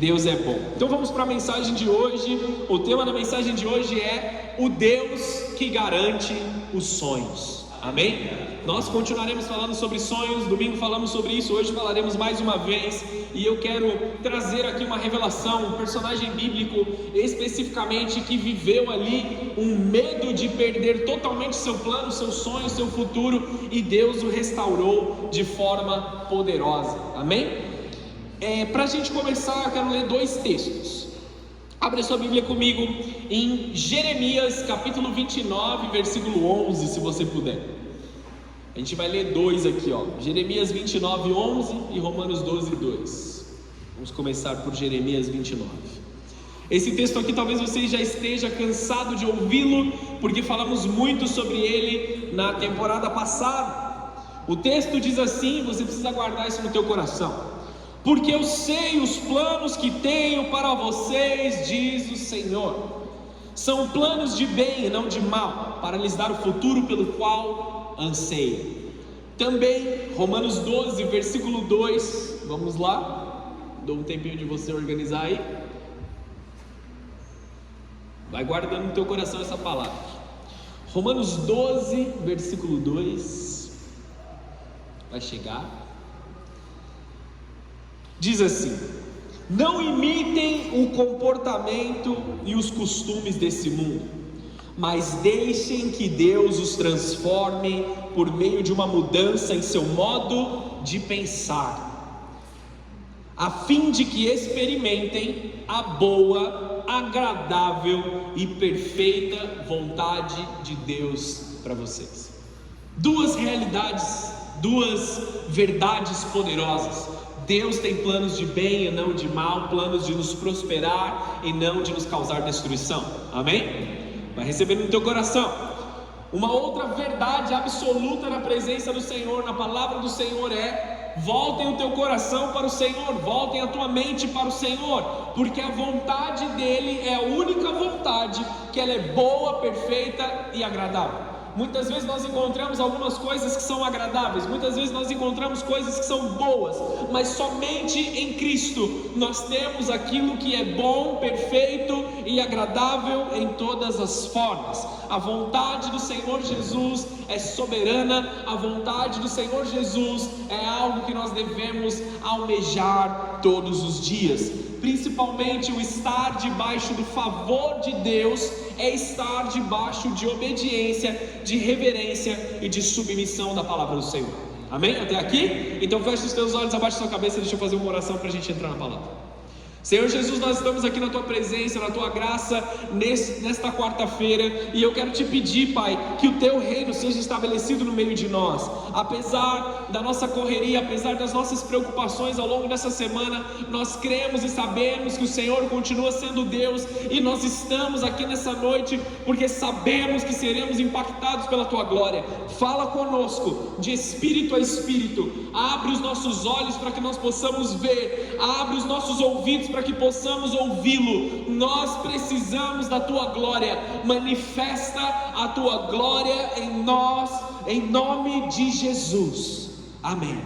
Deus é bom. Então vamos para a mensagem de hoje. O tema da mensagem de hoje é o Deus que garante os sonhos. Amém? Nós continuaremos falando sobre sonhos. Domingo falamos sobre isso, hoje falaremos mais uma vez. E eu quero trazer aqui uma revelação, um personagem bíblico especificamente que viveu ali um medo de perder totalmente seu plano, seu sonho, seu futuro, e Deus o restaurou de forma poderosa. Amém? Para a gente começar, eu quero ler dois textos. Abre a sua Bíblia comigo em Jeremias capítulo 29, versículo 11, se você puder. A gente vai ler dois aqui, ó. Jeremias 29, 11 e Romanos 12, 2. Vamos começar por Jeremias 29. Esse texto aqui talvez você já esteja cansado de ouvi-lo, porque falamos muito sobre ele na temporada passada. O texto diz assim, você precisa guardar isso no teu coração. Porque eu sei os planos que tenho para vocês, diz o Senhor. São planos de bem e não de mal, para lhes dar o futuro pelo qual anseiam. Também, Romanos 12, versículo 2, vamos lá, dou um tempinho de você organizar aí. Vai guardando no teu coração essa palavra. Romanos 12, versículo 2, vai chegar. Diz assim: não imitem o comportamento e os costumes desse mundo, mas deixem que Deus os transforme por meio de uma mudança em seu modo de pensar, a fim de que experimentem a boa, agradável e perfeita vontade de Deus para vocês. Duas realidades, duas verdades poderosas. Deus tem planos de bem e não de mal, planos de nos prosperar e não de nos causar destruição. Amém? Vai receber no teu coração. Uma outra verdade absoluta na presença do Senhor, na palavra do Senhor é: voltem o teu coração para o Senhor, voltem a tua mente para o Senhor, porque a vontade dele é a única vontade que ela é boa, perfeita e agradável. Muitas vezes nós encontramos algumas coisas que são agradáveis, muitas vezes nós encontramos coisas que são boas, mas somente em Cristo nós temos aquilo que é bom, perfeito e agradável em todas as formas. A vontade do Senhor Jesus é soberana, a vontade do Senhor Jesus é algo que nós devemos almejar todos os dias. Principalmente o estar debaixo do favor de Deus é estar debaixo de obediência, de reverência e de submissão da palavra do Senhor. Amém? Até aqui? Então feche os teus olhos, abaixa a sua cabeça, deixa eu fazer uma oração para a gente entrar na palavra. Senhor Jesus, nós estamos aqui na Tua presença, na Tua graça, nesta quarta-feira, e eu quero Te pedir, Pai, que o Teu reino seja estabelecido no meio de nós. Apesar da nossa correria, apesar das nossas preocupações ao longo dessa semana, nós cremos e sabemos que o Senhor continua sendo Deus, e nós estamos aqui nessa noite porque sabemos que seremos impactados pela Tua glória. Fala conosco, de espírito a espírito, abre os nossos olhos para que nós possamos ver, abre os nossos ouvidos para que possamos ouvi-lo. Nós precisamos da Tua glória. Manifesta a Tua glória em nós, em nome de Jesus. Amém.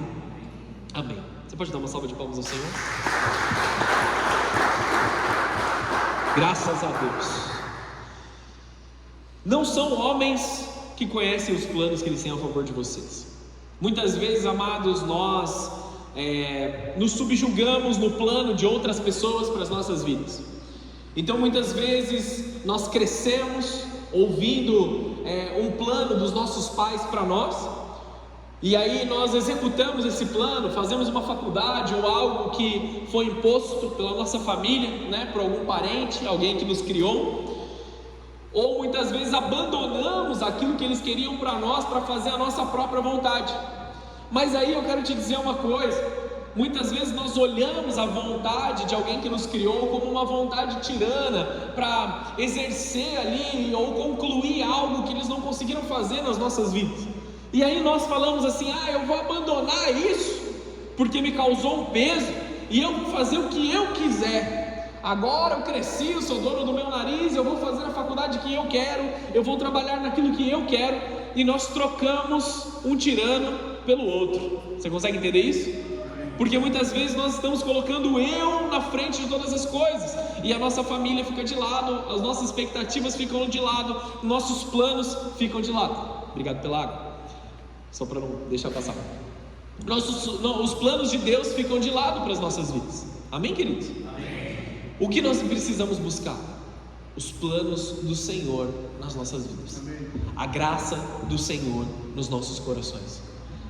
Amém. Você pode dar uma salva de palmas ao Senhor? Graças a Deus. Não são homens que conhecem os planos que Ele tem a favor de vocês. Muitas vezes, amados, nós nos subjugamos no plano de outras pessoas para as nossas vidas. Então muitas vezes nós crescemos ouvindo um plano dos nossos pais para nós, e aí nós executamos esse plano, fazemos uma faculdade ou algo que foi imposto pela nossa família, né, por algum parente, alguém que nos criou, ou muitas vezes abandonamos aquilo que eles queriam para nós para fazer a nossa própria vontade. Mas aí eu quero te dizer uma coisa: muitas vezes nós olhamos a vontade de alguém que nos criou como uma vontade tirana para exercer ali ou concluir algo que eles não conseguiram fazer nas nossas vidas. E aí nós falamos assim: eu vou abandonar isso porque me causou um peso e eu vou fazer o que eu quiser. Agora eu cresci, eu sou dono do meu nariz, eu vou fazer a faculdade que eu quero, eu vou trabalhar naquilo que eu quero, e nós trocamos um tirano pelo outro. Você consegue entender isso? Porque muitas vezes nós estamos colocando o eu na frente de todas as coisas, e a nossa família fica de lado, as nossas expectativas ficam de lado, nossos planos ficam de lado. Obrigado pela água, só para não deixar passar. Os planos de Deus ficam de lado para as nossas vidas. Amém, queridos? Amém. O que nós precisamos buscar? Os planos do Senhor nas nossas vidas. Amém. A graça do Senhor nos nossos corações.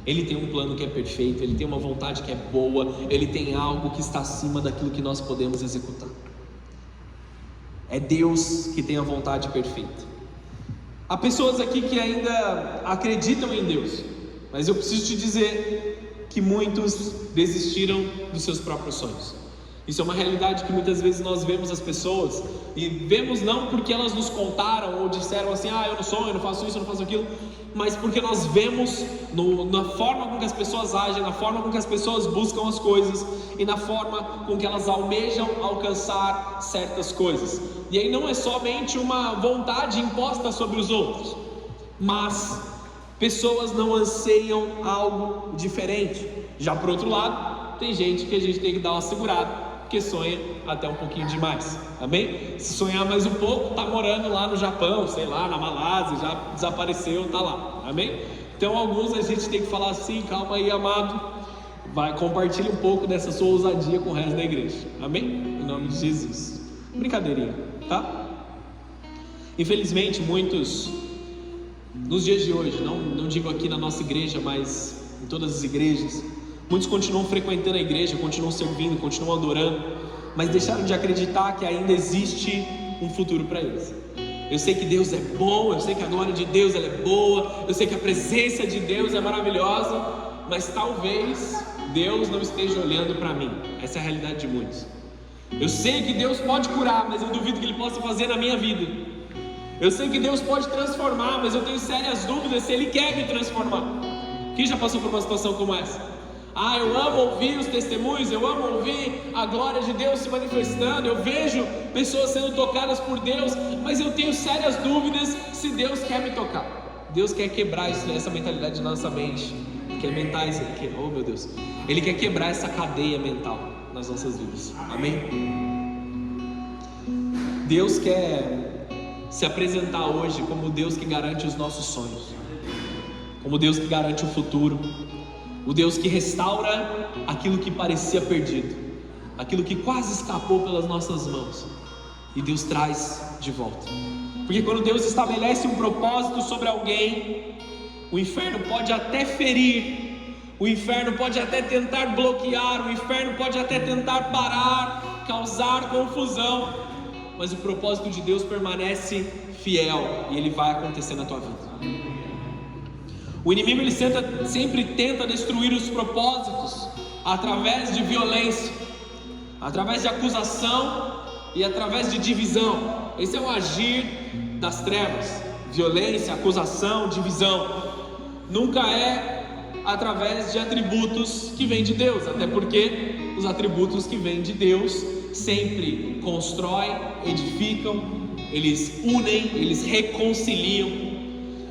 Ele tem um plano que é perfeito, Ele tem uma vontade que é boa, Ele tem algo que está acima daquilo que nós podemos executar. É Deus que tem a vontade perfeita. Há pessoas aqui que ainda acreditam em Deus, mas eu preciso te dizer que muitos desistiram dos seus próprios sonhos. Isso é uma realidade que muitas vezes nós vemos as pessoas, e vemos não porque elas nos contaram ou disseram assim, eu não sonho, eu não faço isso, eu não faço aquilo, mas porque nós vemos na forma com que as pessoas agem, na forma com que as pessoas buscam as coisas e na forma com que elas almejam alcançar certas coisas. E aí não é somente uma vontade imposta sobre os outros, mas pessoas não anseiam algo diferente. Já por outro lado, tem gente que a gente tem que dar uma segurada, porque sonha até um pouquinho demais. Amém? Se sonhar mais um pouco, tá morando lá no Japão, sei lá, na Malásia, já desapareceu, tá lá. Amém? Então alguns a gente tem que falar assim, calma aí, amado, compartilhe um pouco dessa sua ousadia com o resto da igreja. Amém? Em nome de Jesus. Brincadeirinha, tá? Infelizmente muitos, nos dias de hoje, não digo aqui na nossa igreja, mas em todas as igrejas, muitos continuam frequentando a igreja, continuam servindo, continuam adorando, mas deixaram de acreditar que ainda existe um futuro para eles. Eu sei que Deus é bom, eu sei que a glória de Deus ela é boa, eu sei que a presença de Deus é maravilhosa, mas talvez Deus não esteja olhando para mim. Essa é a realidade de muitos. Eu sei que Deus pode curar, mas eu duvido que Ele possa fazer na minha vida. Eu sei que Deus pode transformar, mas eu tenho sérias dúvidas se Ele quer me transformar. Quem já passou por uma situação como essa? Eu amo ouvir os testemunhos, eu amo ouvir a glória de Deus se manifestando, eu vejo pessoas sendo tocadas por Deus, mas eu tenho sérias dúvidas se Deus quer me tocar. Deus quer quebrar essa mentalidade na nossa mente, que é mentais, oh meu Deus, Ele quer quebrar essa cadeia mental nas nossas vidas. Amém? Deus quer se apresentar hoje como Deus que garante os nossos sonhos, como Deus que garante o futuro, o Deus que restaura aquilo que parecia perdido, aquilo que quase escapou pelas nossas mãos, e Deus traz de volta. Porque quando Deus estabelece um propósito sobre alguém, o inferno pode até ferir, o inferno pode até tentar bloquear, o inferno pode até tentar parar, causar confusão, mas o propósito de Deus permanece fiel, e ele vai acontecer na tua vida. O inimigo ele sempre tenta destruir os propósitos através de violência, através de acusação e através de divisão. Esse é o agir das trevas: violência, acusação, divisão. Nunca é através de atributos que vêm de Deus, até porque os atributos que vêm de Deus sempre constroem, edificam, eles unem, eles reconciliam.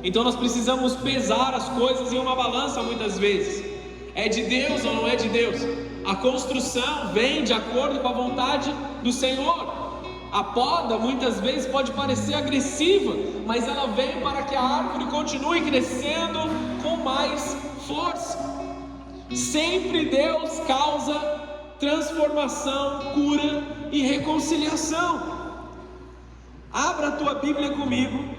Então nós precisamos pesar as coisas em uma balança muitas vezes. É de Deus ou não é de Deus? A construção vem de acordo com a vontade do Senhor. A poda muitas vezes pode parecer agressiva, mas ela vem para que a árvore continue crescendo com mais força. Sempre Deus causa transformação, cura e reconciliação. Abra a tua Bíblia comigo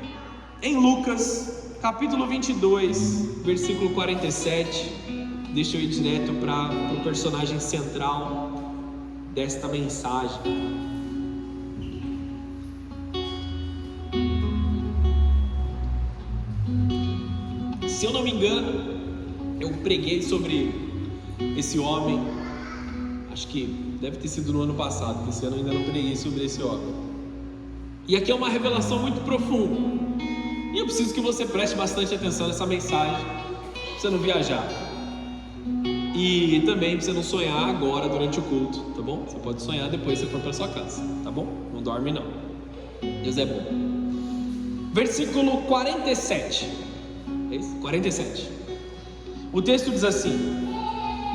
em Lucas, capítulo 22, versículo 47. Deixa eu ir direto para o personagem central desta mensagem. Se eu não me engano, eu preguei sobre esse homem, acho que deve ter sido no ano passado, porque esse ano eu ainda não preguei sobre esse homem. E aqui é uma revelação muito profunda. E eu preciso que você preste bastante atenção nessa mensagem, para você não viajar. E também para você não sonhar agora durante o culto, tá bom? Você pode sonhar depois que você for para sua casa, tá bom? Não dorme não. Deus é bom. Versículo 47. É isso? 47. O texto diz assim: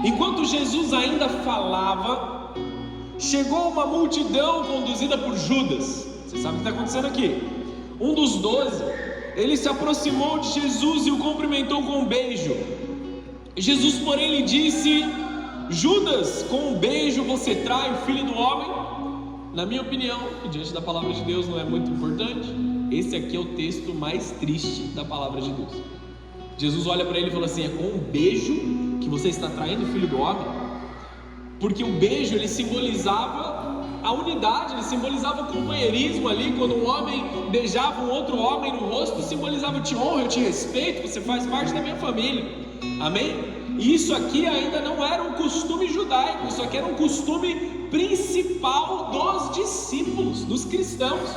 Enquanto Jesus ainda falava, chegou uma multidão conduzida por Judas. Você sabe o que está acontecendo aqui? Um dos 12, ele se aproximou de Jesus e o cumprimentou com um beijo. Jesus, porém, lhe disse: Judas, com um beijo você trai o Filho do Homem? Na minha opinião, e diante da palavra de Deus não é muito importante, esse aqui é o texto mais triste da palavra de Deus. Jesus olha para ele e fala assim: é com um beijo que você está traindo o Filho do Homem? Porque o beijo, ele simbolizava a unidade, ele simbolizava o companheirismo ali. Quando um homem beijava um outro homem no rosto, simbolizava: eu te honro, eu te respeito, você faz parte da minha família. Amém? E isso aqui ainda não era um costume judaico, isso aqui era um costume principal dos discípulos, dos cristãos,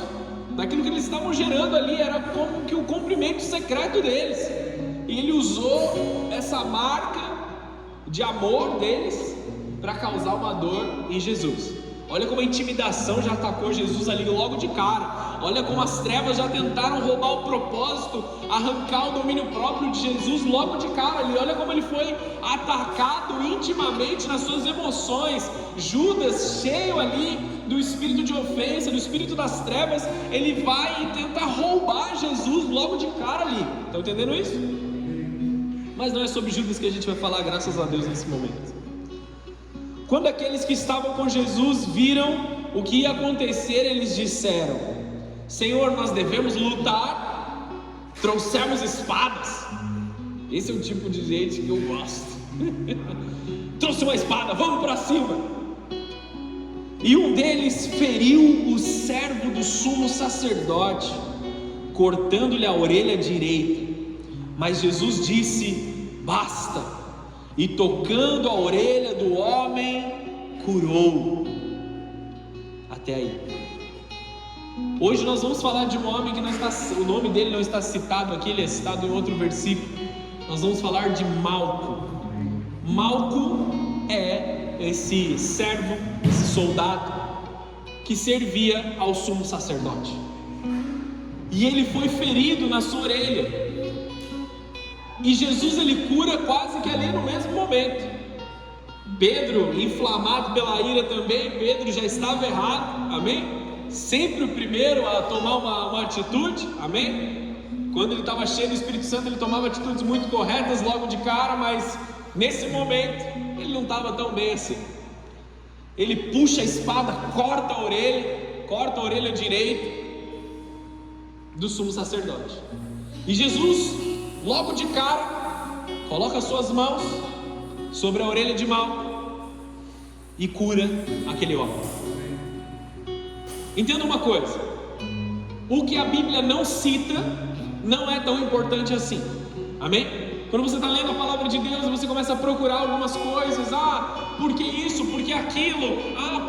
daquilo que eles estavam gerando ali, era como que o cumprimento secreto deles. E ele usou essa marca de amor deles para causar uma dor em Jesus. Olha como a intimidação já atacou Jesus ali logo de cara. Olha como as trevas já tentaram roubar o propósito, arrancar o domínio próprio de Jesus logo de cara ali. Olha como ele foi atacado intimamente nas suas emoções. Judas, cheio ali do espírito de ofensa, do espírito das trevas, ele vai e tenta roubar Jesus logo de cara ali. Estão entendendo isso? Mas não é sobre Judas que a gente vai falar, graças a Deus, nesse momento. Quando aqueles que estavam com Jesus viram o que ia acontecer, eles disseram: Senhor, nós devemos lutar, trouxemos espadas. Esse é o tipo de gente que eu gosto. Trouxe uma espada, vamos para cima. E um deles feriu o servo do sumo sacerdote, cortando-lhe a orelha direita. Mas Jesus disse: basta. E tocando a orelha do homem, curou. Até aí. Hoje nós vamos falar de um homem que não está, o nome dele não está citado aqui, ele é citado em outro versículo. Nós vamos falar de Malco. Malco é esse servo, esse soldado que servia ao sumo sacerdote. E ele foi ferido na sua orelha. E Jesus, ele cura quase que ali no mesmo momento. Pedro, inflamado pela ira também, Pedro já estava errado, amém? Sempre o primeiro a tomar uma atitude, amém? Quando ele estava cheio do Espírito Santo, ele tomava atitudes muito corretas logo de cara, mas nesse momento, ele não estava tão bem assim. Ele puxa a espada, corta a orelha direita do sumo sacerdote. E Jesus, logo de cara, coloca suas mãos sobre a orelha de Malco e cura aquele homem. Entenda uma coisa: o que a Bíblia não cita não é tão importante assim, amém? Quando você está lendo a palavra de Deus, você começa a procurar algumas coisas. Por que isso? Por que aquilo?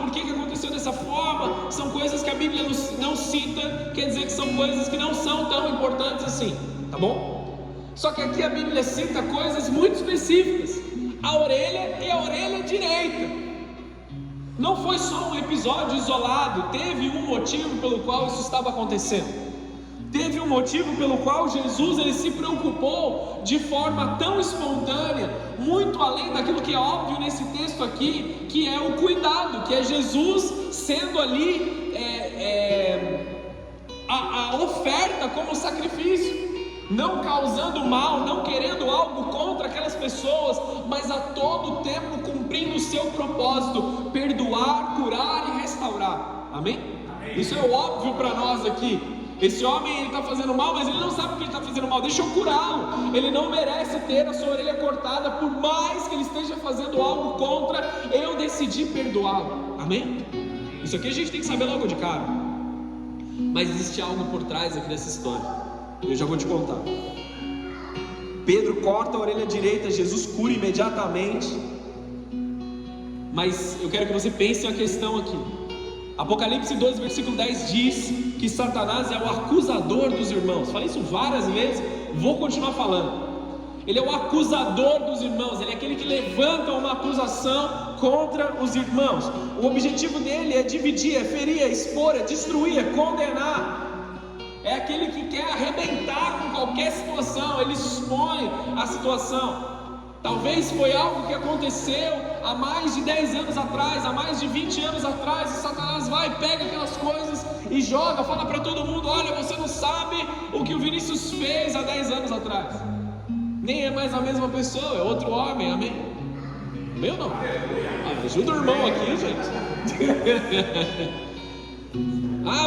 Por que aconteceu dessa forma? São coisas que a Bíblia não cita, quer dizer que são coisas que não são tão importantes assim, tá bom? Só que aqui a Bíblia cita coisas muito específicas. A orelha e a orelha direita. Não foi só um episódio isolado, teve um motivo pelo qual isso estava acontecendo. Teve um motivo pelo qual Jesus, ele se preocupou de forma tão espontânea, muito além daquilo que é óbvio nesse texto aqui, que é o cuidado, que é Jesus sendo ali a oferta como sacrifício, não causando mal, não querendo algo contra aquelas pessoas, mas a todo tempo cumprindo o seu propósito: perdoar, curar e restaurar. Amém? Isso é óbvio para nós aqui. Esse homem, ele está fazendo mal, mas ele não sabe que ele está fazendo mal. Deixa eu curá-lo. Ele não merece ter a sua orelha cortada, por mais que ele esteja fazendo algo contra. Eu decidi perdoá-lo. Amém? Isso aqui a gente tem que saber logo de cara. Mas existe algo por trás aqui dessa história. Eu já vou te contar. Pedro corta a orelha direita, Jesus cura imediatamente. Mas eu quero que você pense uma questão aqui. Apocalipse 2, versículo 10 diz que Satanás é o acusador dos irmãos. Falei isso várias vezes, vou continuar falando. Ele é o acusador dos irmãos, ele é aquele que levanta uma acusação contra os irmãos. O objetivo dele é dividir, é ferir, é expor, é destruir, é condenar. É aquele que quer arrebentar com qualquer situação, ele expõe a situação. Talvez foi algo que aconteceu há mais de 10 anos atrás, há mais de 20 anos atrás, e Satanás vai, pega aquelas coisas e joga, fala para todo mundo: olha, você não sabe o que o Vinícius fez há 10 anos atrás. Nem é mais a mesma pessoa, é outro homem, amém? Meu não. Ajuda o irmão aqui, gente.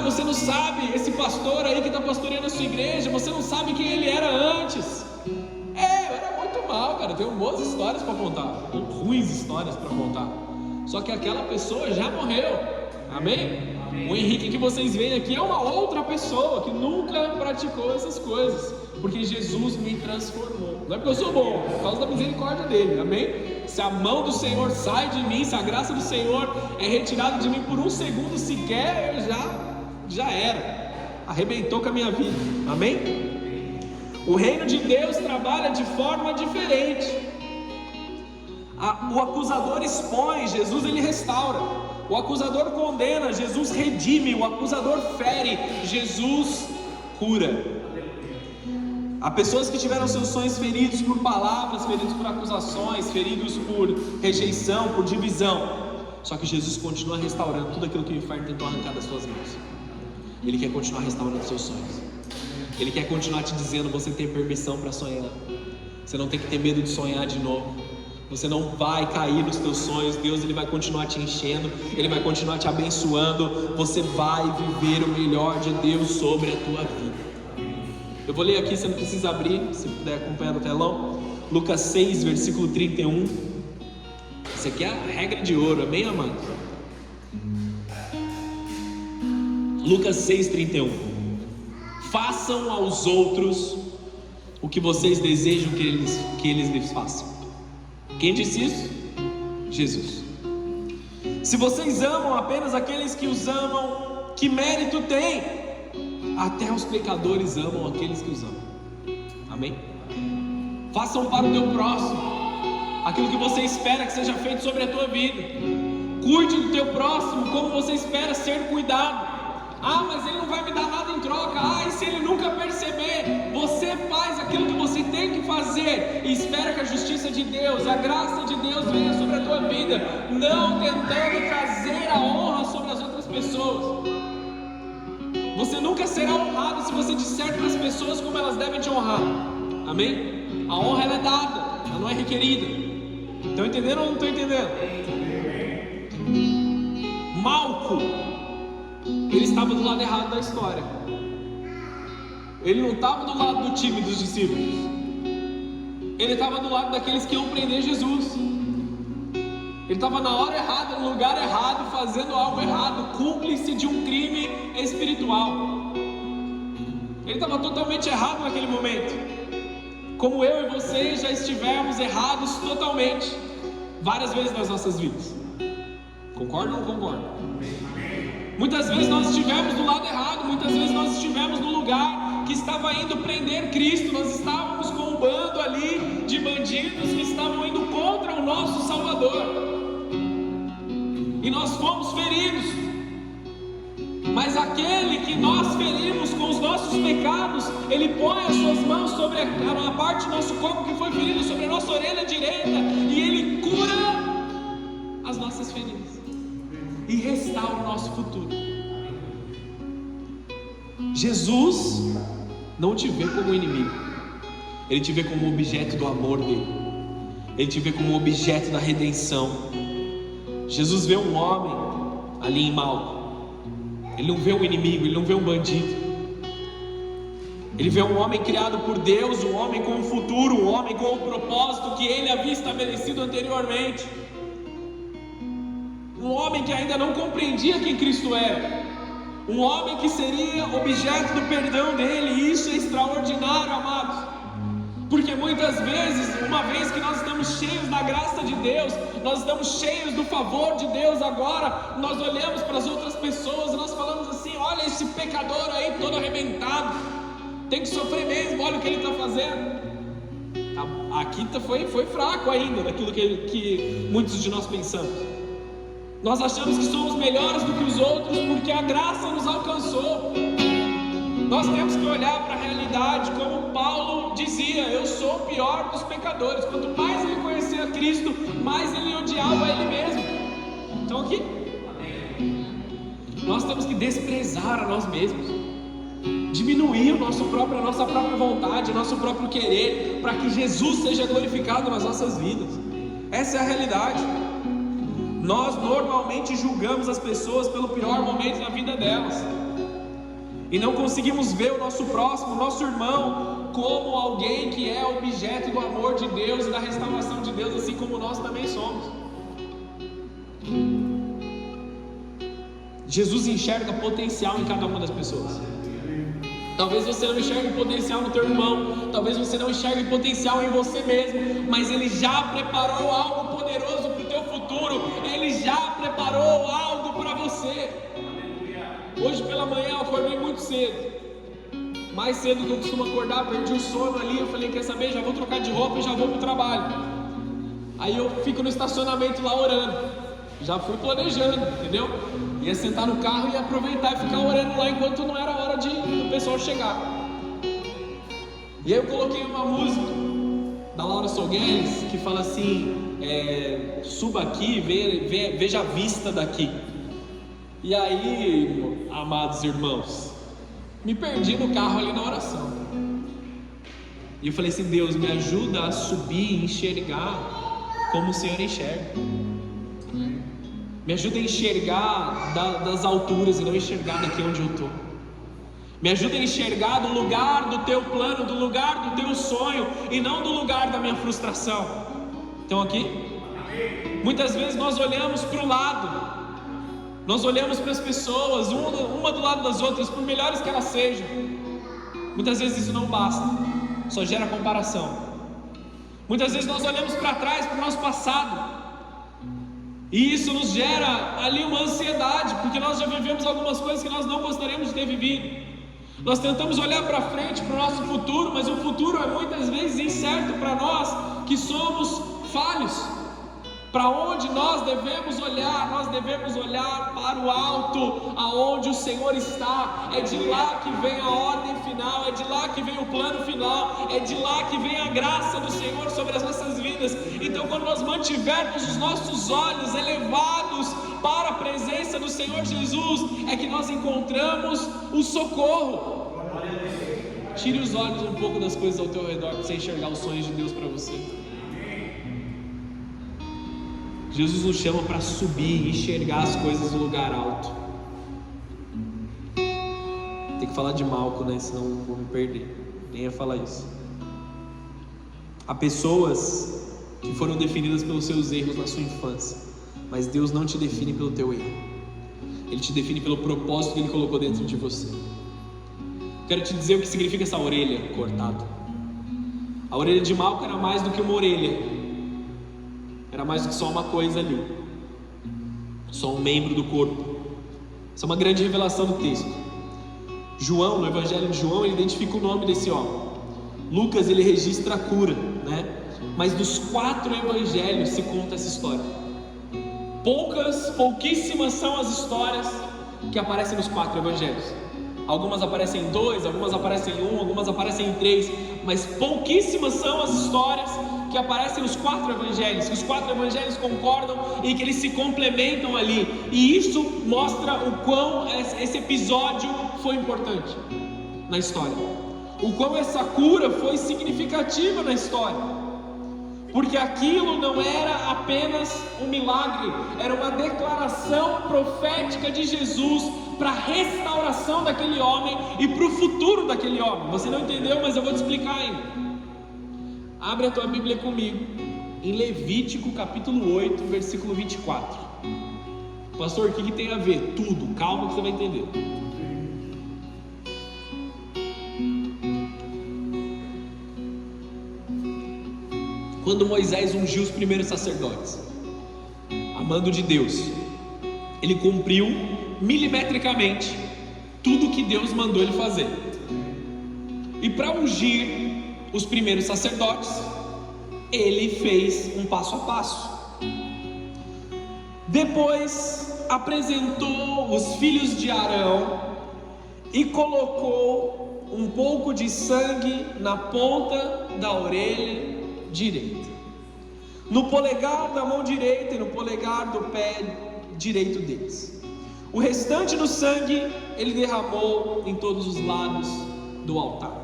Você não sabe, esse pastor aí que está pastoreando a sua igreja, você não sabe quem ele era antes. Eu era muito mal, cara. Eu tenho boas histórias para contar, ruins histórias para contar. Só que aquela pessoa já morreu, amém? O Henrique que vocês veem aqui é uma outra pessoa que nunca praticou essas coisas, porque Jesus me transformou. Não é porque eu sou bom, é por causa da misericórdia dele, amém? Se a mão do Senhor sai de mim, se a graça do Senhor é retirada de mim por um segundo sequer, eu já era, arrebentou com a minha vida, amém? O reino de Deus trabalha de forma diferente. O acusador expõe, Jesus ele restaura. O acusador condena, Jesus redime. O acusador fere, Jesus cura. Há pessoas que tiveram seus sonhos feridos por palavras, feridos por acusações, feridos por rejeição, por divisão. Só que Jesus continua restaurando tudo aquilo que o inferno tentou arrancar das suas mãos. Ele quer continuar restaurando os seus sonhos. Ele quer continuar te dizendo: você tem permissão para sonhar. Você não tem que ter medo de sonhar de novo. Você não vai cair nos teus sonhos. Deus ele vai continuar te enchendo, Ele vai continuar te abençoando. Você vai viver o melhor de Deus sobre a tua vida. Eu vou ler aqui, você não precisa abrir, se puder acompanhar no telão. Lucas 6, versículo 31. Isso aqui é a regra de ouro, amém, amados? Lucas 6, 31. Façam aos outros o que vocês desejam que eles lhes façam. Quem disse isso? Jesus. Se vocês amam apenas aqueles que os amam, que mérito tem? Até os pecadores amam aqueles que os amam. Amém? Façam para o teu próximo aquilo que você espera que seja feito sobre a tua vida. Cuide do teu próximo como você espera ser cuidado. Mas ele não vai me dar nada em troca. E se ele nunca perceber? Você faz aquilo que você tem que fazer e espera que a justiça de Deus, a graça de Deus venha sobre a tua vida, não tentando trazer a honra sobre as outras pessoas. Você nunca será honrado se você disser para as pessoas como elas devem te honrar. Amém? A honra ela é dada, ela não é requerida. Estão entendendo ou não estão entendendo? Malco, ele estava do lado errado da história. Ele não estava do lado do time dos discípulos. Ele estava do lado daqueles que iam prender Jesus. Ele estava na hora errada, no lugar errado, fazendo algo errado, cúmplice de um crime espiritual. Ele estava totalmente errado naquele momento. Como eu e você já estivemos errados totalmente, várias vezes nas nossas vidas. Concorda ou não concorda? Muitas vezes nós estivemos do lado errado, muitas vezes nós estivemos no lugar que estava indo prender Cristo, nós estávamos com um bando ali de bandidos que estavam indo contra o nosso Salvador, e nós fomos feridos, mas aquele que nós ferimos com os nossos pecados, Ele põe as suas mãos sobre a parte do nosso corpo que foi ferida, sobre a nossa orelha direita, e Ele cura as nossas feridas e restaura o nosso futuro. Jesus não te vê como inimigo, Ele te vê como objeto do amor dele, Ele te vê como objeto da redenção. Jesus vê um homem ali em Malco. Ele não vê um inimigo, ele não vê um bandido. Ele vê um homem criado por Deus, um homem com um futuro, um homem com um propósito que Ele havia estabelecido anteriormente. Um homem que ainda não compreendia quem Cristo era. Um homem que seria objeto do perdão dele. E isso é extraordinário, amados. Porque muitas vezes, uma vez que nós estamos cheios da graça de Deus, nós estamos cheios do favor de Deus, agora nós olhamos para as outras pessoas e nós falamos assim: olha esse pecador aí todo arrebentado, tem que sofrer mesmo, olha o que ele está fazendo. Aqui foi fraco ainda daquilo que muitos de nós pensamos. Nós achamos que somos melhores do que os outros porque a graça nos alcançou. Nós temos que olhar para a realidade como Paulo dizia: eu sou o pior dos pecadores. Quanto mais ele conhecia Cristo, mais ele odiava ele mesmo. Então aqui, nós temos que desprezar a nós mesmos, diminuir a nossa própria vontade, o nosso próprio querer, para que Jesus seja glorificado nas nossas vidas. Essa é a realidade. Nós normalmente julgamos as pessoas pelo pior momento na vida delas, e não conseguimos ver o nosso próximo, o nosso irmão, como alguém que é objeto do amor de Deus e da restauração de Deus, assim como nós também somos. Jesus enxerga potencial em cada uma das pessoas. Talvez você não enxergue potencial no teu irmão, talvez você não enxergue potencial em você mesmo, mas Ele já preparou algo poderoso para o teu futuro. Ele já preparou algo para você. Hoje pela manhã eu acordei muito cedo, mais cedo do que eu costumo acordar, perdi o sono ali. Eu falei: quer saber, já vou trocar de roupa e já vou para o trabalho. Aí eu fico no estacionamento lá orando, já fui planejando, entendeu? Ia sentar no carro e aproveitar e ficar orando lá enquanto não era hora do pessoal chegar. E aí eu coloquei uma música da Laura Sogueres que fala assim: suba aqui, veja a vista daqui. E aí, amados irmãos, me perdi no carro ali na oração. E eu falei assim: Deus, me ajuda a subir e enxergar como o Senhor enxerga. Me ajuda a enxergar das alturas e não enxergar daqui onde eu estou. Me ajuda a enxergar do lugar do teu plano, do lugar do teu sonho, e não do lugar da minha frustração. Estão aqui? Muitas vezes nós olhamos para o lado, nós olhamos para as pessoas, uma do lado das outras, por melhores que elas sejam. Muitas vezes isso não basta, só gera comparação. Muitas vezes nós olhamos para trás, para o nosso passado, e isso nos gera ali uma ansiedade, porque nós já vivemos algumas coisas que nós não gostaríamos de ter vivido. Nós tentamos olhar para frente, para o nosso futuro, mas o futuro é muitas vezes incerto para nós que somos falhos. Para onde nós devemos olhar? Nós devemos olhar para o alto, aonde o Senhor está. É de lá que vem a ordem final, é de lá que vem o plano final, é de lá que vem a graça do Senhor sobre as nossas vidas. Então, quando nós mantivermos os nossos olhos elevados para a presença do Senhor Jesus, é que nós encontramos o socorro. Tire os olhos um pouco das coisas ao teu redor para você enxergar os sonhos de Deus para você. Jesus nos chama para subir e enxergar as coisas do lugar alto. Tem que falar de Malco, né? Senão eu vou me perder. Nem ia falar isso. Há pessoas que foram definidas pelos seus erros na sua infância, mas Deus não te define pelo teu erro. Ele te define pelo propósito que Ele colocou dentro de você. Quero te dizer o que significa essa orelha cortada. A orelha de Malco era mais do que uma orelha. Era mais do que só uma coisa ali, só um membro do corpo. Isso é uma grande revelação do texto. João, no Evangelho de João, ele identifica o nome desse homem. Lucas, ele registra a cura, né? Mas dos 4 evangelhos se conta essa história. Pouquíssimas são as histórias que aparecem nos 4 evangelhos. Algumas aparecem em 2, algumas aparecem em 1, algumas aparecem em 3, mas pouquíssimas são as histórias que aparecem nos 4 evangelhos, que os 4 evangelhos concordam e que eles se complementam ali. E isso mostra o quão esse episódio foi importante na história, o quão essa cura foi significativa na história. Porque aquilo não era apenas um milagre, era uma declaração profética de Jesus para a restauração daquele homem e para o futuro daquele homem. Você não entendeu, mas eu vou te explicar ainda. Abre a tua Bíblia comigo em Levítico capítulo 8, versículo 24. Pastor, o que tem a ver? Tudo, calma que você vai entender. Quando Moisés ungiu os primeiros sacerdotes, a mando de Deus, ele cumpriu milimetricamente tudo que Deus mandou ele fazer. E para ungir os primeiros sacerdotes, ele fez um passo a passo. Depois apresentou os filhos de Arão e colocou um pouco de sangue na ponta da orelha direita, no polegar da mão direita e no polegar do pé direito deles. O restante do sangue ele derramou em todos os lados do altar.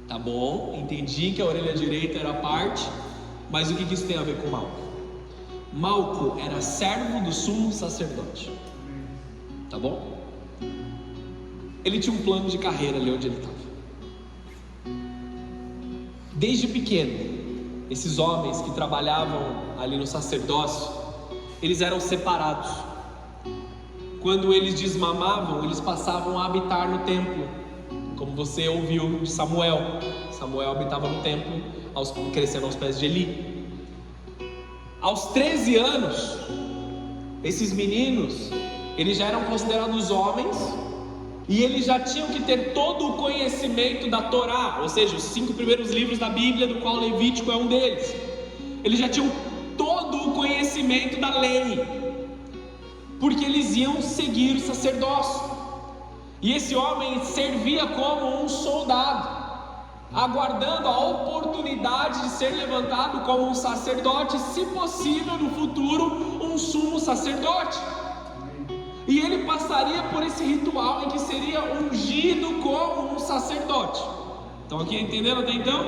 Tá bom, entendi que a orelha direita era parte, mas o que isso tem a ver com Malco? Malco era servo do sumo sacerdote. Tá bom? Ele tinha um plano de carreira ali onde ele estava. Desde pequeno, esses homens que trabalhavam ali no sacerdócio, eles eram separados. Quando eles desmamavam, eles passavam a habitar no templo, como você ouviu de Samuel. Samuel habitava no templo, crescendo aos pés de Eli. Aos 13 anos, esses meninos, eles já eram considerados homens, e eles já tinham que ter todo o conhecimento da Torá, ou seja, os 5 primeiros livros da Bíblia, do qual Levítico é um deles. Eles já tinham todo o conhecimento da lei, porque eles iam seguir o sacerdócio. E esse homem servia como um soldado, aguardando a oportunidade de ser levantado como um sacerdote, se possível no futuro um sumo sacerdote. E ele passaria por esse ritual em que seria ungido como um sacerdote. Estão aqui entendendo até então?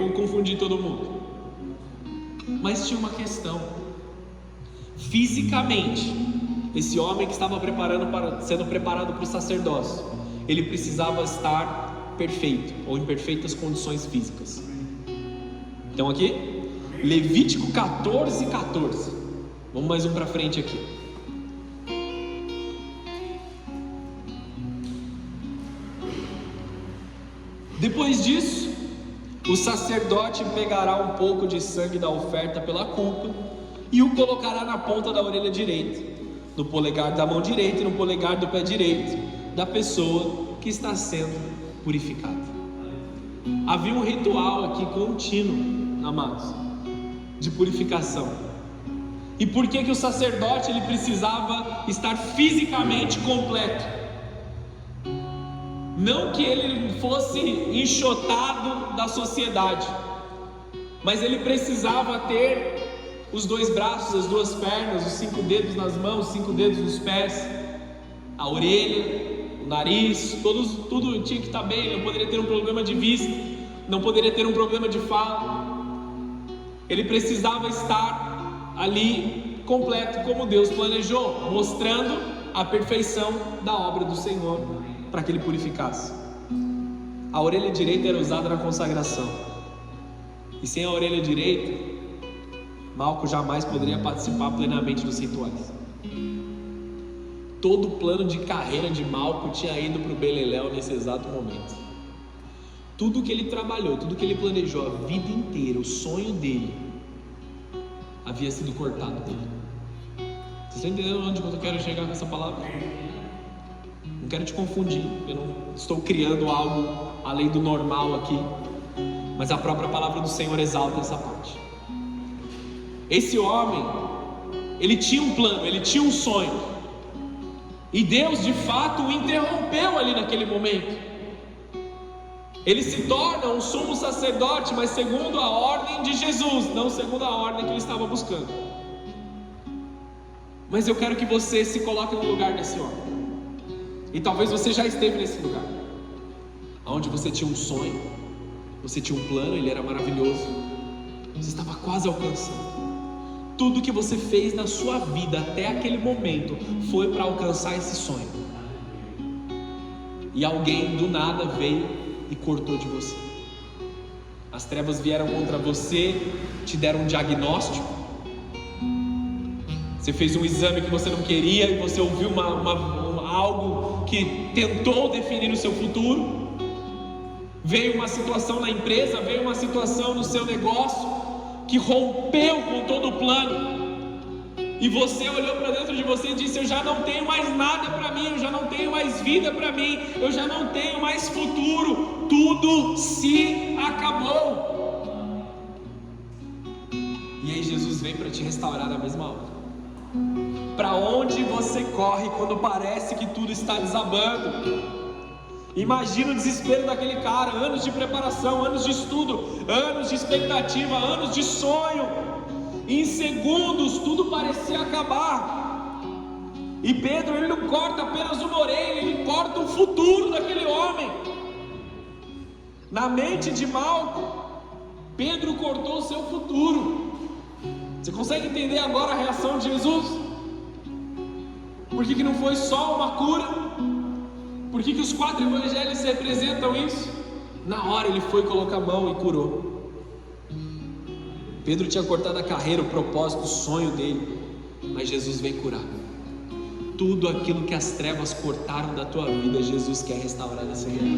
Ou confundi todo mundo? Mas tinha uma questão. Fisicamente, esse homem que estava sendo preparado para o sacerdócio, ele precisava estar perfeito, ou em perfeitas condições físicas. Então aqui, Levítico 14:14. Vamos mais um para frente aqui. Depois disso, o sacerdote pegará um pouco de sangue da oferta pela culpa e o colocará na ponta da orelha direita, no polegar da mão direita e no polegar do pé direito da pessoa que está sendo purificada. Havia um ritual aqui contínuo, amados, de purificação. E por que o sacerdote ele precisava estar fisicamente completo? Não que ele fosse enxotado da sociedade, mas ele precisava ter os 2 braços, as 2 pernas, os 5 dedos nas mãos, os 5 dedos nos pés, a orelha, o nariz, tudo tinha que estar bem. Não poderia ter um problema de vista, não poderia ter um problema de fala. Ele precisava estar ali completo como Deus planejou, mostrando a perfeição da obra do Senhor, para que ele purificasse. A orelha direita era usada na consagração, e sem a orelha direita, Malco jamais poderia participar plenamente dos rituais. Todo o plano de carreira de Malco tinha ido para o beleléu nesse exato momento. Tudo que ele trabalhou, tudo que ele planejou a vida inteira, o sonho dele, havia sido cortado dele. Vocês estão entendendo onde eu quero chegar com essa palavra? Não quero te confundir, eu não estou criando algo além do normal aqui, mas a própria palavra do Senhor exalta essa parte. Esse homem, ele tinha um plano, ele tinha um sonho, e Deus de fato o interrompeu ali naquele momento. Ele se torna um sumo sacerdote, mas segundo a ordem de Jesus, não segundo a ordem que ele estava buscando. Mas eu quero que você se coloque no lugar desse homem. E talvez você já esteve nesse lugar, onde você tinha um sonho, você tinha um plano, ele era maravilhoso, você estava quase alcançando. Tudo que você fez na sua vida até aquele momento foi para alcançar esse sonho. E alguém do nada veio e cortou de você. As trevas vieram contra você, te deram um diagnóstico. Você fez um exame que você não queria e você ouviu algo que tentou definir o seu futuro. Veio uma situação na empresa, veio uma situação no seu negócio que rompeu com todo o plano, e você olhou para dentro de você e disse: eu já não tenho mais nada para mim, eu já não tenho mais vida para mim, eu já não tenho mais futuro, tudo se acabou. E aí Jesus vem para te restaurar na mesma hora. Para onde você corre quando parece que tudo está desabando? Imagina o desespero daquele cara, anos de preparação, anos de estudo, anos de expectativa, anos de sonho. Em segundos tudo parecia acabar. E Pedro, ele não corta apenas uma orelha, ele corta o futuro daquele homem. Na mente de Malco, Pedro cortou o seu futuro. Você consegue entender agora a reação de Jesus? Por que não foi só uma cura? Por que os 4 evangelhos representam isso? Na hora ele foi colocar a mão e curou. Pedro tinha cortado a carreira, o propósito, o sonho dele, mas Jesus veio curar. Tudo aquilo que as trevas cortaram da tua vida, Jesus quer restaurar nessa guerra.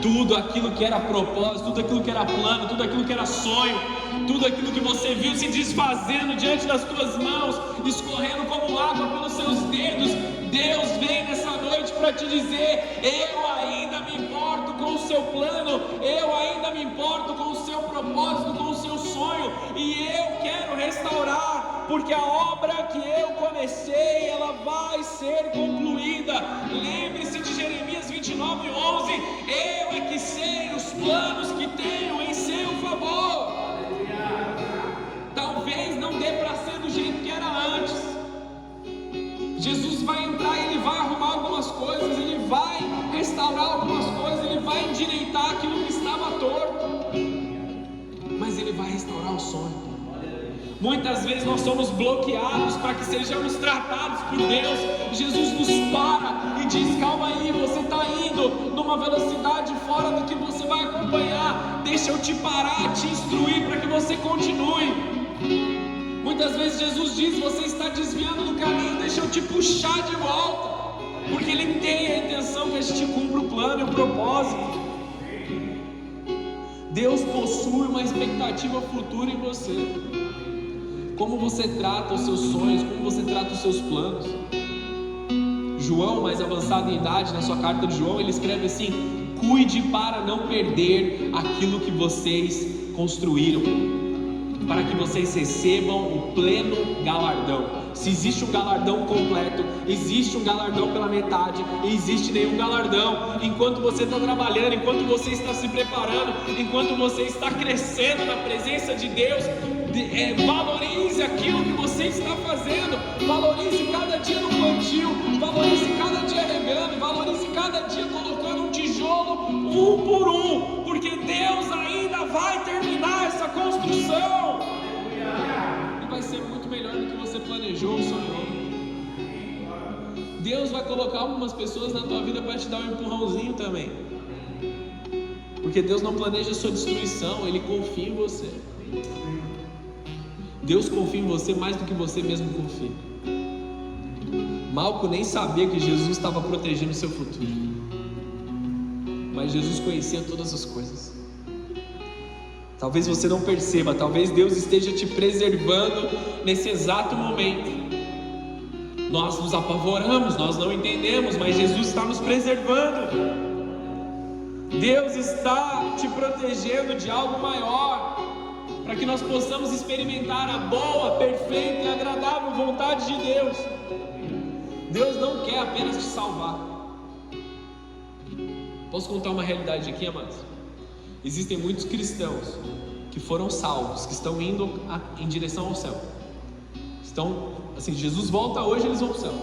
Tudo aquilo que era propósito, tudo aquilo que era plano, tudo aquilo que era sonho, tudo aquilo que você viu se desfazendo diante das tuas mãos, escorrendo como água pelos seus dedos, Deus vem nessa noite para te dizer: eu ainda me importo com o seu plano, eu ainda me importo com o seu propósito, com o seu sonho, e eu quero restaurar, porque a obra que eu comecei, ela vai ser concluída. Lembre-se de Jeremias 29:11, eu é que sei os planos que tenho em seu favor. Talvez não dê para ser do jeito que era antes. Jesus vai entrar e ele vai arrumar algumas coisas, ele vai restaurar algumas coisas, ele vai endireitar aquilo que estava torto, mas ele vai restaurar o sonho. Muitas vezes nós somos bloqueados para que sejamos tratados por Deus. Jesus nos para e diz: calma aí, você está indo numa velocidade fora do que você vai acompanhar, deixa eu te parar, te instruir para que você continue. Muitas vezes Jesus diz: você está desviando do caminho, deixa eu te puxar de volta, porque Ele tem a intenção que a gente cumpra o plano e o propósito. Deus possui uma expectativa futura em você. Como você trata os seus sonhos, como você trata os seus planos. João, mais avançado em idade, na sua carta de João, ele escreve assim: cuide para não perder aquilo que vocês construíram, para que vocês recebam o pleno galardão. Se existe um galardão completo, existe um galardão pela metade, e existe nenhum galardão. Enquanto você está trabalhando, enquanto você está se preparando, enquanto você está crescendo na presença de Deus, valorize aquilo que você está fazendo. Valorize cada dia no plantio, valorize cada dia regando, valorize cada dia colocando um tijolo um por um, porque Deus ainda vai terminar essa construção, e vai ser muito melhor do que você planejou ou sonhou. Deus vai colocar algumas pessoas na tua vida para te dar um empurrãozinho também, porque Deus não planeja a sua destruição, Ele confia em você. Deus confia em você mais do que você mesmo confia. Malco nem sabia que Jesus estava protegendo o seu futuro, mas Jesus conhecia todas as coisas. Talvez você não perceba, talvez Deus esteja te preservando nesse exato momento. Nós nos apavoramos, nós não entendemos, mas Jesus está nos preservando. Deus está te protegendo de algo maior, para que nós possamos experimentar a boa, perfeita e agradável vontade de Deus. Deus não quer apenas te salvar. Posso contar uma realidade aqui, amados? Existem muitos cristãos que foram salvos, que estão indo em direção ao céu. Estão, assim, Jesus volta hoje, eles vão para o céu,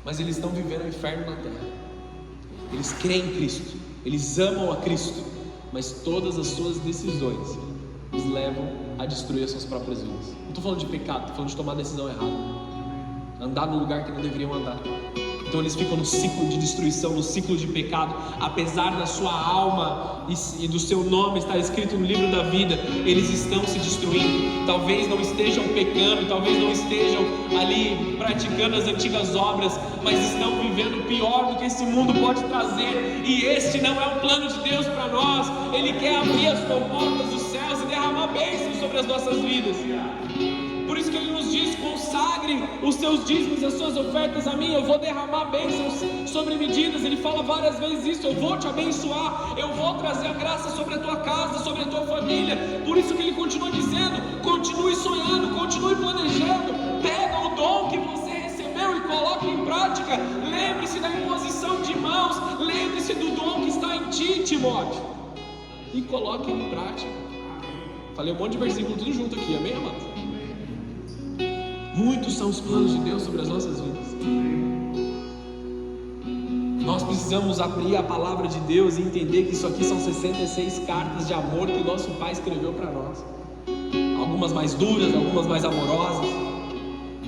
mas eles estão vivendo o inferno na terra. Eles creem em Cristo, eles amam a Cristo, mas todas as suas decisões os levam a destruir as suas próprias vidas. Não estou falando de pecado, estou falando de tomar decisão errada, andar no lugar que não deveriam andar. Então eles ficam no ciclo de destruição, no ciclo de pecado. Apesar da sua alma e do seu nome estar escrito no livro da vida, eles estão se destruindo. Talvez não estejam pecando, talvez não estejam ali praticando as antigas obras, mas estão vivendo pior do que esse mundo pode trazer. E este não é o plano de Deus para nós. Ele quer abrir as comportas dos céus e derramar bênçãos sobre as nossas vidas. Por isso que Ele nos diz: consagre os seus dízimos, as suas ofertas a mim, eu vou derramar bênçãos sobre medidas. Ele fala várias vezes isso: eu vou te abençoar, eu vou trazer a graça sobre a tua casa, sobre a tua família. Por isso que Ele continua dizendo: continue sonhando, continue planejando, pega o dom que você recebeu e coloque em prática. Lembre-se da imposição de mãos, lembre-se do dom que está em ti, Timóteo, e coloque em prática. Falei um monte de versículo tudo junto aqui, amém, amados? Muitos são os planos de Deus sobre as nossas vidas. Nós precisamos abrir a palavra de Deus e entender que isso aqui são 66 cartas de amor que o nosso Pai escreveu para nós. Algumas mais duras, algumas mais amorosas,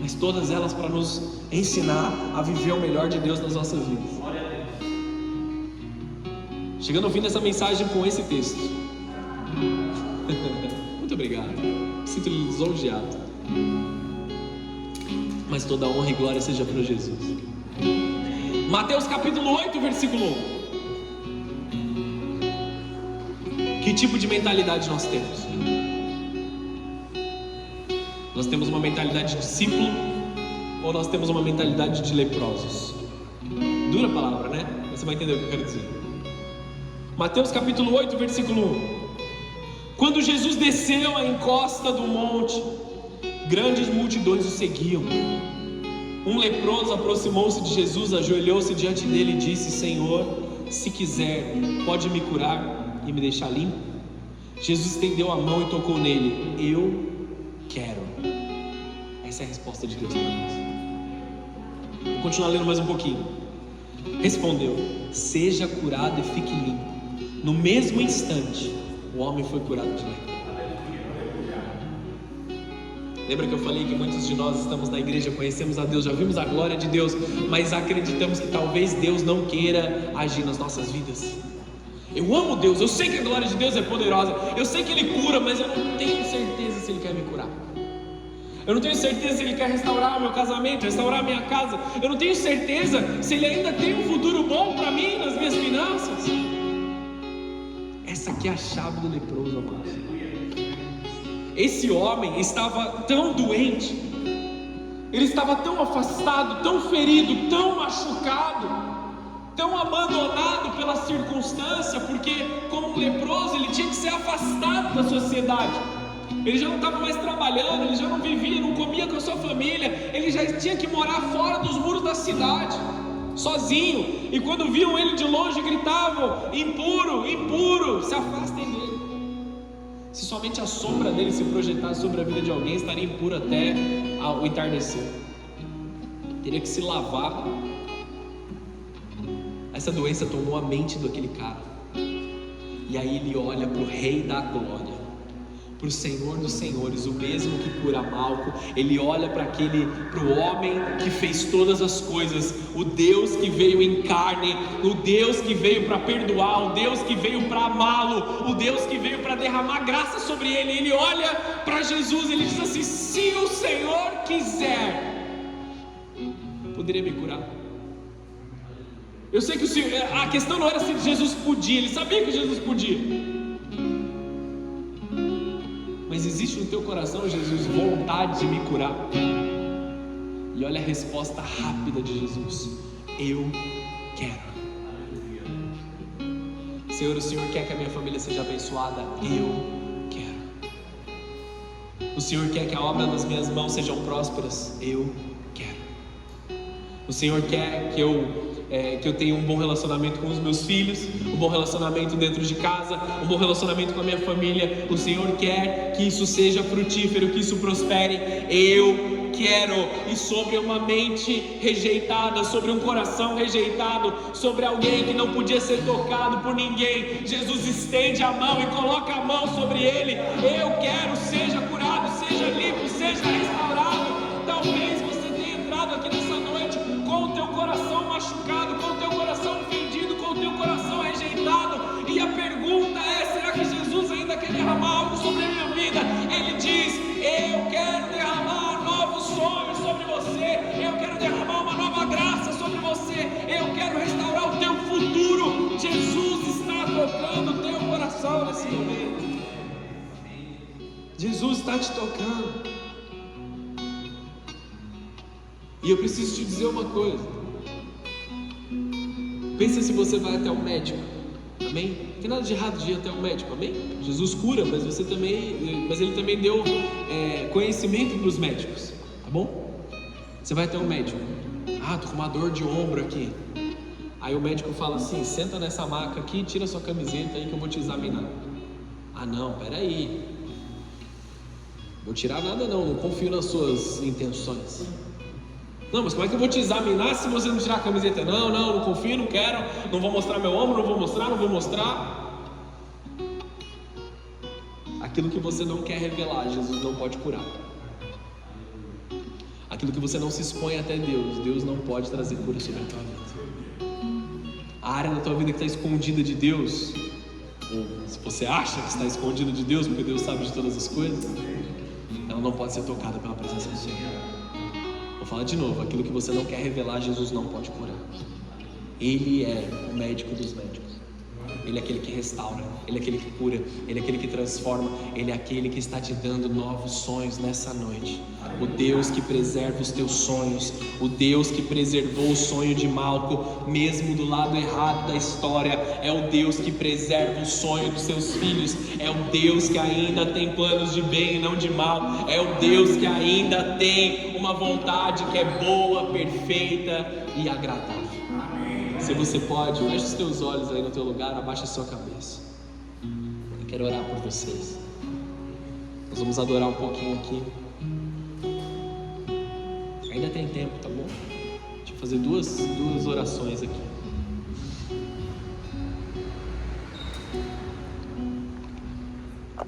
mas todas elas para nos ensinar a viver o melhor de Deus nas nossas vidas. Chegando ao fim dessa mensagem com esse texto. Muito obrigado, sinto lisonjeado. Mas toda honra e glória seja para Jesus. Mateus capítulo 8, versículo 1. Que tipo de mentalidade nós temos? Nós temos uma mentalidade de discípulo ou nós temos uma mentalidade de leprosos? Dura palavra, né? Mas você vai entender o que eu quero dizer. Mateus capítulo 8, versículo 1. Quando Jesus desceu à encosta do monte, grandes multidões o seguiam. Um leproso aproximou-se de Jesus, ajoelhou-se diante dele e disse: Senhor, se quiser, pode me curar e me deixar limpo? Jesus estendeu a mão e tocou nele. Eu quero. Essa é a resposta de Deus para nós. Vou continuar lendo mais um pouquinho. Respondeu: seja curado e fique limpo. No mesmo instante, o homem foi curado de lepra. Lembra que eu falei que muitos de nós estamos na igreja, conhecemos a Deus, já vimos a glória de Deus, mas acreditamos que talvez Deus não queira agir nas nossas vidas. Eu amo Deus, eu sei que a glória de Deus é poderosa, eu sei que Ele cura, mas eu não tenho certeza se Ele quer me curar. Eu não tenho certeza se Ele quer restaurar o meu casamento, restaurar a minha casa. Eu não tenho certeza se Ele ainda tem um futuro bom para mim nas minhas finanças. Essa aqui é a chave do leproso, amado. Esse homem estava tão doente, ele estava tão afastado, tão ferido, tão machucado, tão abandonado pela circunstância, porque como um leproso ele tinha que ser afastado da sociedade. Ele já não estava mais trabalhando, ele já não vivia, não comia com a sua família, ele já tinha que morar fora dos muros da cidade, sozinho. E quando viam ele de longe gritavam: impuro, impuro, se afastem dele. Se somente a sombra dele se projetasse sobre a vida de alguém, estaria impuro até o entardecer. Teria que se lavar. Essa doença tomou a mente daquele cara. E aí ele olha para o Rei da Glória, para o Senhor dos Senhores, o mesmo que cura Malco. Ele olha para o homem que fez todas as coisas, o Deus que veio em carne, o Deus que veio para perdoar, o Deus que veio para amá-lo, o Deus que veio para derramar graça sobre ele. Ele olha para Jesus e ele diz assim: se o Senhor quiser, poderia me curar. Eu sei que a questão não era se Jesus podia, ele sabia que Jesus podia. Mas existe no teu coração, Jesus, vontade de me curar? E olha a resposta rápida de Jesus: eu quero. Senhor, o Senhor quer que a minha família seja abençoada? Eu quero. O Senhor quer que a obra das minhas mãos sejam prósperas? Eu quero. O Senhor quer que eu tenha um bom relacionamento com os meus filhos, um bom relacionamento dentro de casa, um bom relacionamento com a minha família. O Senhor quer que isso seja frutífero, que isso prospere. Eu quero. E sobre uma mente rejeitada, sobre um coração rejeitado, sobre alguém que não podia ser tocado por ninguém, Jesus estende a mão e coloca a mão sobre ele. Eu quero, seja curado, seja limpo, seja restaurado. Talvez você tenha entrado aqui nessa noite com o teu coração machucado, com o teu coração fendido, com o teu coração rejeitado, e a pergunta é: será que Jesus ainda quer derramar algo sobre a minha vida? Ele diz: eu quero derramar novos sonhos sobre você, eu quero derramar uma nova graça sobre você, eu quero restaurar o teu futuro. Jesus está tocando o teu coração nesse momento. Jesus está te tocando. E eu preciso te dizer uma coisa. Pensa se você vai até o médico, amém? Não tem nada de errado de ir até o médico, amém? Jesus cura, mas Ele também deu conhecimento para os médicos, tá bom? Você vai até o médico. Tô com uma dor de ombro aqui. Aí o médico fala assim: senta nessa maca aqui, tira sua camiseta aí que eu vou te examinar. Ah não, peraí, vou tirar nada não confio nas suas intenções. Não, mas como é que eu vou te examinar se você não tirar a camiseta? Não confio, não quero, não vou mostrar meu ombro, não vou mostrar. Aquilo que você não quer revelar, Jesus não pode curar. Aquilo que você não se expõe até Deus, Deus não pode trazer cura sobre a tua vida. A área da tua vida que está escondida de Deus, ou se você acha que está escondida de Deus, porque Deus sabe de todas as coisas, ela não pode ser tocada pela presença do Senhor. Vou falar de novo: aquilo que você não quer revelar, Jesus não pode curar. Ele é o médico dos médicos. Ele é aquele que restaura, Ele é aquele que cura, Ele é aquele que transforma, Ele é aquele que está te dando novos sonhos nessa noite. O Deus que preserva os teus sonhos, o Deus que preservou o sonho de Malco, mesmo do lado errado da história, é o Deus que preserva o sonho dos seus filhos, é o Deus que ainda tem planos de bem e não de mal, é o Deus que ainda tem uma vontade que é boa, perfeita e agradável. Se você pode, feche os teus olhos aí no teu lugar, abaixa a sua cabeça. Eu quero orar por vocês. Nós vamos adorar um pouquinho aqui. Ainda tem tempo, tá bom? Deixa eu fazer duas orações aqui.